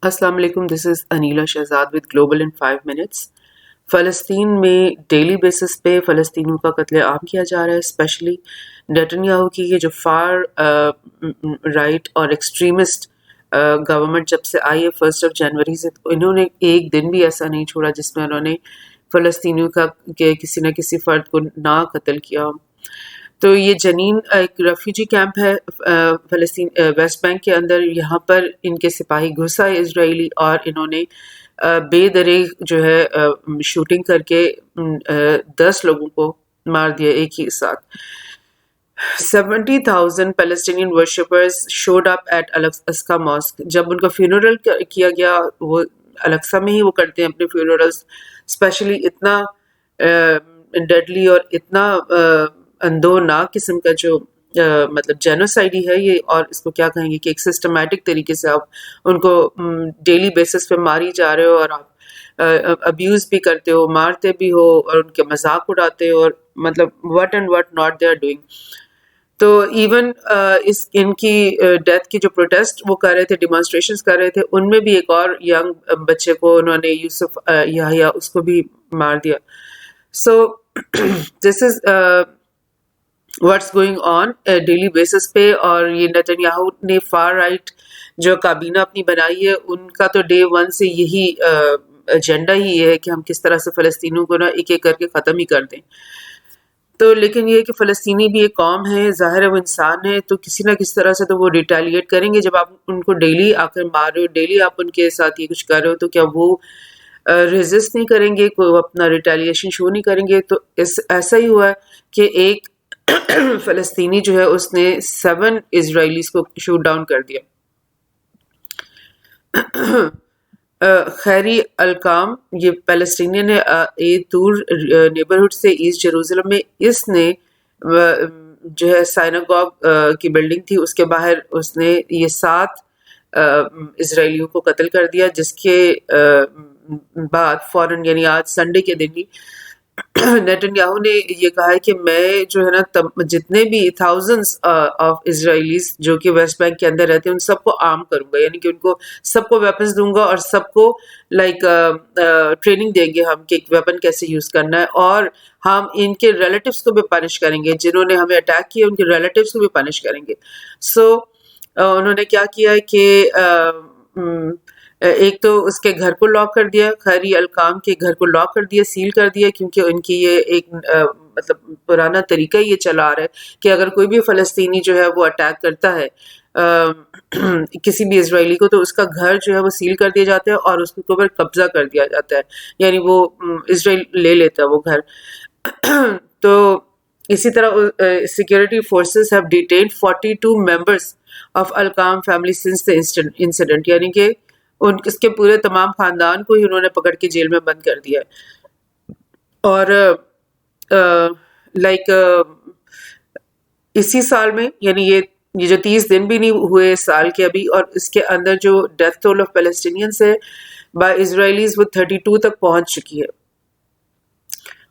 السلام علیکم. This is Anila Shahzad with global in 5 minutes. فلسطین میں ڈیلی بیسس پہ فلسطینیوں کا قتل عام کیا جا رہا ہے، اسپیشلی نیتنیاہو کی یہ جو فار رائٹ اور ایکسٹریمسٹ گورنمنٹ جب سے آئی ہے 1 جنوری سے، تو انہوں نے ایک دن بھی ایسا نہیں چھوڑا جس میں انہوں نے فلسطینیوں کا کہ کسی نہ کسی فرد کو نہ قتل کیا ہو. تو یہ جنین ایک ریفیوجی کیمپ ہے فلسطین ویسٹ بینک کے اندر. یہاں پر ان کے سپاہی گھس آئے اسرائیلی، اور انہوں نے بے دریغ جو ہے شوٹنگ کر کے 10 لوگوں کو مار دیا ایک ہی ساتھ. 70,000 Palestinian worshippers showed up at Al Aqsa mosque. جب ان کا فیونرل کیا گیا، وہ الاقصی میں ہی وہ کرتے ہیں اپنے فیونرلز، اسپیشلی اتنا ڈیڈلی اور اتنا اندوناک قسم کا جو مطلب جینوسائڈ ہی ہے یہ، اور اس کو کیا کہیں گے کہ ایک سسٹمیٹک طریقے سے آپ ان کو ڈیلی بیسس پہ ماری جا رہے ہو، اور آپ ابیوز بھی کرتے ہو، مارتے بھی ہو، اور ان کے مذاق اڑاتے ہو، اور مطلب what and what not they are doing. تو ایون ان کی ڈیتھ کی جو پروٹیسٹ وہ کر رہے تھے، ڈیمانسٹریشنز کر رہے تھے، ان میں بھی ایک اور ینگ بچے کو انہوں نے یوسف یحییٰ اس کو بھی مار دیا. So this is what's going on daily basis پہ. اور یہ نیتنیاہو نے فار رائٹ جو کابینہ اپنی بنائی ہے، ان کا تو ڈے 1 سے یہی ایجنڈا ہی یہ ہے کہ ہم کس طرح سے فلسطینیوں کو نا ایک ایک کر کے ختم ہی کر دیں. تو لیکن یہ کہ فلسطینی بھی ایک قوم ہے، ظاہر ہے وہ انسان ہے، تو کسی نہ کسی طرح سے تو وہ ریٹیلیٹ کریں گے. جب آپ ان کو ڈیلی آ کر مار رہے ہو، ڈیلی آپ ان کے ساتھ یہ کچھ کر رہے ہو، تو کیا وہ ریزسٹ نہیں کریں گے، کوئی اپنا ریٹیلیشن شو نہیں کریں گے؟ تو ایسا ہی ہوا کہ ایک فلسطینی جو ہے اس نے 7 اسرائیلیز کو شوٹ ڈاؤن کر دیا. خیری الکام یہ پیلسٹینین ہے، اے دور نیبرہڈ سے ایسٹ جیروزلم میں. اس نے جو ہے سائناگوگ کی بلڈنگ تھی، اس کے باہر اس نے یہ 7 اسرائیلیوں کو قتل کر دیا، جس کے بعد فوراً یعنی آج سنڈے کے دن ہی نیتنیاہو نے یہ کہا ہے کہ میں جو ہے نا جتنے بھی thousands آف اسرائیلیز جو کہ ویسٹ بینک کے اندر رہتے ہیں ان سب کو عام کروں گا، یعنی کہ ان کو سب کو ویپنز دوں گا، اور سب کو لائک ٹریننگ دیں گے ہم کہ ایک ویپن کیسے یوز کرنا ہے، اور ہم ان کے ریلیٹیوز کو بھی پنش کریں گے، جنہوں نے ہمیں اٹیک کیا ان کے ریلیٹیوز کو بھی پنش کریں گے. سو انہوں نے کیا کیا ہے کہ ایک تو اس کے گھر کو لاک کر دیا، خیری الکام کے گھر کو لاک کر دیا، سیل کر دیا، کیونکہ ان کی یہ ایک مطلب پرانا طریقہ یہ چلا آ رہا ہے کہ اگر کوئی بھی فلسطینی جو ہے وہ اٹیک کرتا ہے کسی بھی اسرائیلی کو، تو اس کا گھر جو ہے وہ سیل کر دیا جاتا ہے اور اس کے اوپر قبضہ کر دیا جاتا ہے، یعنی وہ اسرائیل لے لیتا ہے وہ گھر. تو اسی طرح security forces have detained 42 members of Alkam family since the incident, یعنی کہ اس کے پورے تمام خاندان کو ہی انہوں نے پکڑ کے جیل میں بند کر دیا ہے. اور لائک اسی سال میں، یعنی یہ جو 30 دن بھی نہیں ہوئے سال کے ابھی، اور اس کے اندر جو ڈیتھ ٹول آف پیلسٹینینز ہے بائی اسرائیلیز وہ 32 تک پہنچ چکی ہے.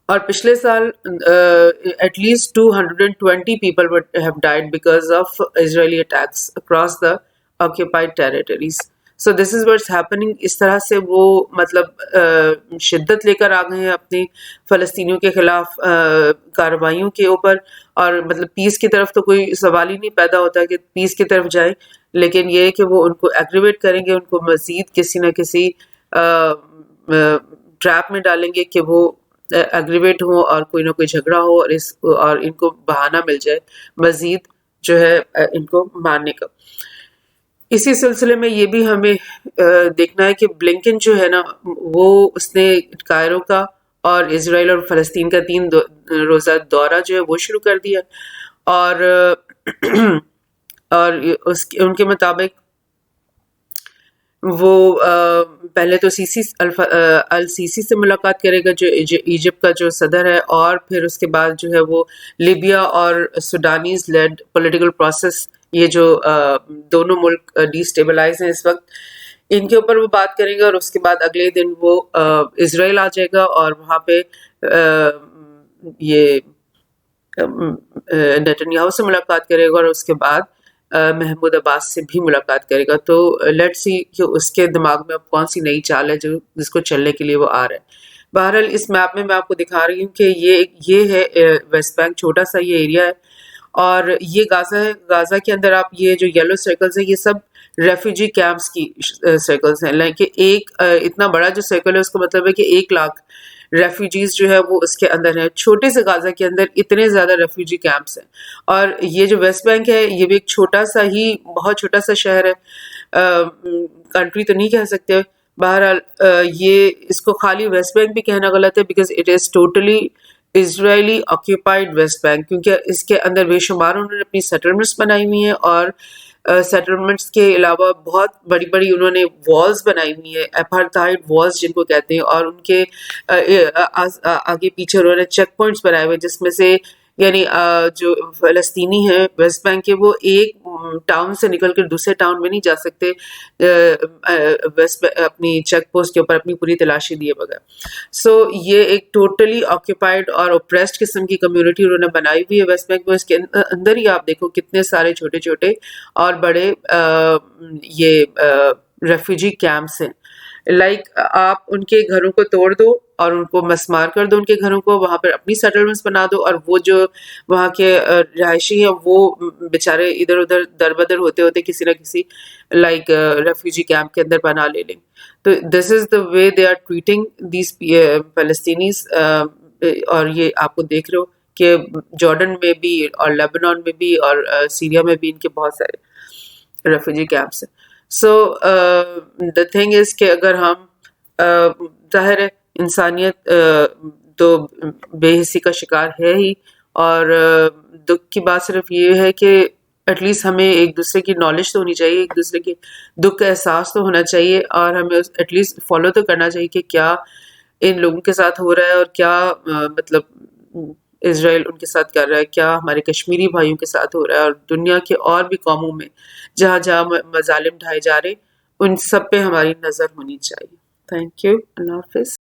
اور پچھلے سال at least 220 people have died because of Israeli attacks across the occupied territories. So this is what's happening. اس طرح سے وہ مطلب شدت لے کر آ گئے ہیں اپنی فلسطینیوں کے خلاف کارروائیوں کے اوپر، اور مطلب پیس کی طرف تو کوئی سوال ہی نہیں پیدا ہوتا کہ پیس کی طرف جائیں، لیکن یہ ہے کہ وہ ان کو ایگریویٹ کریں گے، ان کو مزید کسی نہ کسی ٹریپ میں ڈالیں گے کہ وہ ایگریویٹ ہوں اور کوئی نہ کوئی جھگڑا ہو، اور ان کو بہانہ مل جائے مزید جو ہے ان کو مارنے کا. اسی سلسلے میں یہ بھی ہمیں دیکھنا ہے کہ بلنکن جو ہے نا وہ اس نے کائرو کا اور اسرائیل اور فلسطین کا 3 روزہ دورہ جو ہے وہ شروع کر دیا، اور ان کے مطابق وہ پہلے تو السیسی سے ملاقات کرے گا جو ایجپٹ کا جو صدر ہے، اور پھر اس کے بعد جو ہے وہ لیبیا اور سوڈانیز لیڈ پولیٹیکل پروسیس، یہ جو دونوں ملک ڈیسٹیبلائز ہیں اس وقت، ان کے اوپر وہ بات کریں گے. اور اس کے بعد اگلے دن وہ اسرائیل آ جائے گا اور وہاں پہ یہ نیتنیاہو سے ملاقات کرے گا، اور اس کے بعد محمود عباس سے بھی ملاقات کرے گا. تو لیٹ سی کہ اس کے دماغ میں اب کون سی نئی چال ہے جس کو چلنے کے لیے وہ آ رہا ہے. بہرحال اس میپ میں آپ کو دکھا رہی ہوں کہ یہ ہے ویسٹ بینک، چھوٹا سا یہ ایریا ہے، اور یہ غازہ ہے. غازہ کے اندر آپ یہ جو یلو سرکلز ہیں یہ سب ریفیوجی کیمپس کی سرکلز ہیں. لائک ایک اتنا بڑا جو سرکل ہے اس کا مطلب ہے کہ 1 لاکھ ریفیوجیز جو ہے وہ اس کے اندر ہیں. چھوٹے سے غازہ کے اندر اتنے زیادہ ریفیوجی کیمپس ہیں. اور یہ جو ویسٹ بینک ہے یہ بھی ایک چھوٹا سا ہی، بہت چھوٹا سا شہر ہے، کنٹری تو نہیں کہہ سکتے. بہرحال یہ اس کو خالی ویسٹ بینک بھی کہنا غلط ہے، because it is totally Israeli occupied West Bank, کیونکہ اس کے اندر بے شمار انہوں نے اپنی سیٹلمنٹس بنائی ہوئی ہیں، اور سیٹلمنٹس کے علاوہ بہت بڑی بڑی انہوں نے والز بنائی ہوئی ہیں، ایپارتھائڈ والز جن کو کہتے ہیں، اور ان کے آگے پیچھے انہوں نے چیک پوائنٹس بنائے ہوئے، جس میں سے یعنی جو فلسطینی ہیں ویسٹ بینک کے وہ ایک ٹاؤن سے نکل کر دوسرے ٹاؤن میں نہیں جا سکتے اپنی چیک پوسٹ کے اوپر اپنی پوری تلاشی دیے بغیر. سو یہ ایک ٹوٹلی آکیوپائڈ اور اوپریسڈ قسم کی کمیونٹی انہوں نے بنائی ہوئی ہے ویسٹ بینک میں. اس کے اندر ہی آپ دیکھو کتنے سارے چھوٹے چھوٹے اور بڑے یہ ریفیوجی کیمپس ہیں. لائک آپ ان کے گھروں کو توڑ دو اور ان کو مسمار کر دو، ان کے گھروں کو، وہاں پر اپنی سیٹلمنٹس بنا دو، اور وہ جو وہاں کے رہائشی ہیں وہ بیچارے ادھر ادھر در بدر ہوتے ہوتے کسی نہ کسی لائک ریفیوجی کیمپ کے اندر پناہ لے لیں. تو دس از دا وے دے آر ٹریٹنگ دیز فلسطینیز. اور یہ آپ کو دیکھ رہے ہو کہ جارڈن میں بھی اور لیبنان میں بھی اور سیریا میں بھی ان کے بہت سارے ریفیوجی کیمپس ہیں. سو دا تھنگ از کہ اگر ہم ظاہر ہے انسانیت تو بے حسی کا شکار ہے ہی، اور دکھ کی بات صرف یہ ہے کہ ایٹ لیسٹ ہمیں ایک دوسرے کی نالج تو ہونی چاہیے، ایک دوسرے کے دکھ کا احساس تو ہونا چاہیے، اور ہمیں ایٹ لیسٹ فالو تو کرنا چاہیے کہ کیا ان لوگوں کے ساتھ ہو رہا ہے، اور کیا مطلب اسرائیل ان کے ساتھ کر رہا ہے، کیا ہمارے کشمیری بھائیوں کے ساتھ ہو رہا ہے، اور دنیا کے اور بھی قوموں میں جہاں جہاں مظالم ڈھائے جا رہے ان سب پہ ہماری نظر ہونی چاہیے. Thank you. اللہ حافظ.